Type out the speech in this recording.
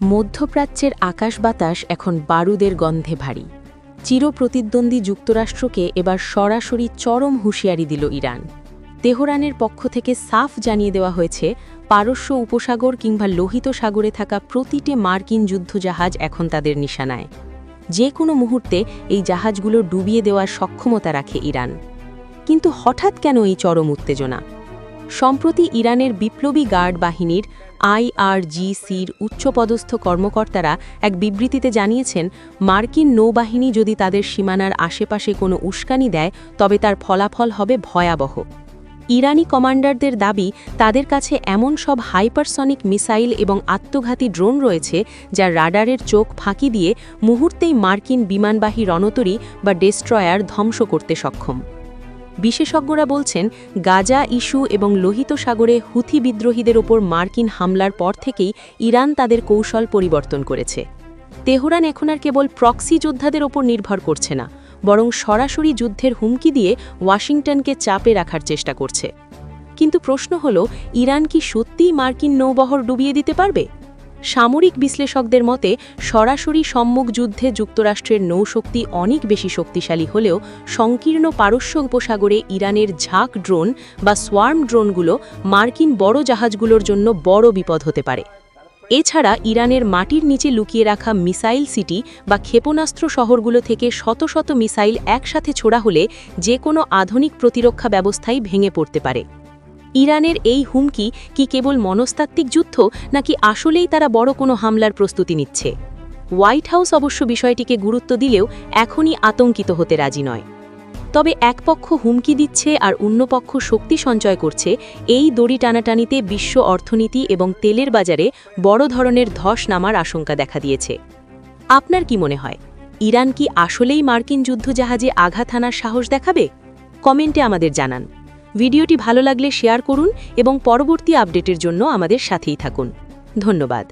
মধ্যপ্রাচ্যের আকাশ বাতাস এখন বারুদের গন্ধে ভারী। চিরপ্রতিদ্বন্দ্বী যুক্তরাষ্ট্রকে এবার সরাসরি চরম হুঁশিয়ারি দিল ইরান। তেহরানের পক্ষ থেকে সাফ জানিয়ে দেওয়া হয়েছে, পারস্য উপসাগর কিংবা লোহিত সাগরে থাকা প্রতিটি মার্কিন যুদ্ধজাহাজ এখন তাদের নিশানায়। যে কোনো মুহূর্তে এই জাহাজগুলো ডুবিয়ে দেওয়ার সক্ষমতা রাখে ইরান। কিন্তু হঠাৎ কেন এই চরম উত্তেজনা? সম্প্রতি ইরানের বিপ্লবী গার্ড বাহিনীর IRGCর উচ্চপদস্থ কর্মকর্তারা এক বিবৃতিতে জানিয়েছেন, মার্কিন নৌবাহিনী যদি তাদের সীমানার আশেপাশে কোনো উস্কানি দেয় তবে তার ফলাফল হবে ভয়াবহ। ইরানি কমান্ডারদের দাবি, তাদের কাছে এমন সব হাইপারসনিক মিসাইল এবং আত্মঘাতী ড্রোন রয়েছে যা রাডারের চোখ ফাঁকি দিয়ে মুহূর্তেই মার্কিন বিমানবাহী রণতরী বা ডেস্ট্রয়ার ধ্বংস করতে সক্ষম। বিশেষজ্ঞরা বলছেন, গাজা ইস্যু এবং লোহিত সাগরে হুথি বিদ্রোহীদের ওপর মার্কিন হামলার পর থেকেই ইরান তাদের কৌশল পরিবর্তন করেছে। তেহরান এখন আর কেবল প্রক্সি যোদ্ধাদের ওপর নির্ভর করছে না, বরং সরাসরি যুদ্ধের হুমকি দিয়ে ওয়াশিংটনকে চাপে রাখার চেষ্টা করছে। কিন্তু প্রশ্ন হল, ইরান কি সত্যিই মার্কিন নৌবহর ডুবিয়ে দিতে পারবে? সামরিক বিশ্লেষকদের মতে, সরাসরি সম্মুখ যুদ্ধে যুক্তরাষ্ট্রের নৌশক্তি অনেক বেশি শক্তিশালী হলেও সংকীর্ণ পারস্য উপসাগরে ইরানের ঝাঁক ড্রোন বা সোয়ার্ম ড্রোনগুলো মার্কিন বড় জাহাজগুলোর জন্য বড় বিপদ হতে পারে। এছাড়া ইরানের মাটির নিচে লুকিয়ে রাখা মিসাইল সিটি বা ক্ষেপণাস্ত্র শহরগুলো থেকে শত শত মিসাইল একসাথে ছোড়া হলে যে কোনো আধুনিক প্রতিরক্ষা ব্যবস্থাই ভেঙে পড়তে পারে। ইরানের এই হুমকি কি কেবল মনস্তাত্ত্বিক যুদ্ধ, নাকি আসলেই তারা বড় কোনো হামলার প্রস্তুতি নিচ্ছে? হোয়াইট হাউস অবশ্য বিষয়টিকে গুরুত্ব দিলেও এখনই আতঙ্কিত হতে রাজি নয়। তবে এক পক্ষ হুমকি দিচ্ছে আর অন্য পক্ষ শক্তি সঞ্চয় করছে, এই দড়ি টানাটানিতে বিশ্ব অর্থনীতি এবং তেলের বাজারে বড় ধরনের ধস নামার আশঙ্কা দেখা দিয়েছে। আপনার কি মনে হয়, ইরান কি আসলেই মার্কিন যুদ্ধজাহাজে আঘাত হানার সাহস দেখাবে? কমেন্টে আমাদের জানান। ভিডিওটি ভালো লাগলে শেয়ার করুন এবং পরবর্তী আপডেটের জন্য আমাদের সাথেই থাকুন। ধন্যবাদ।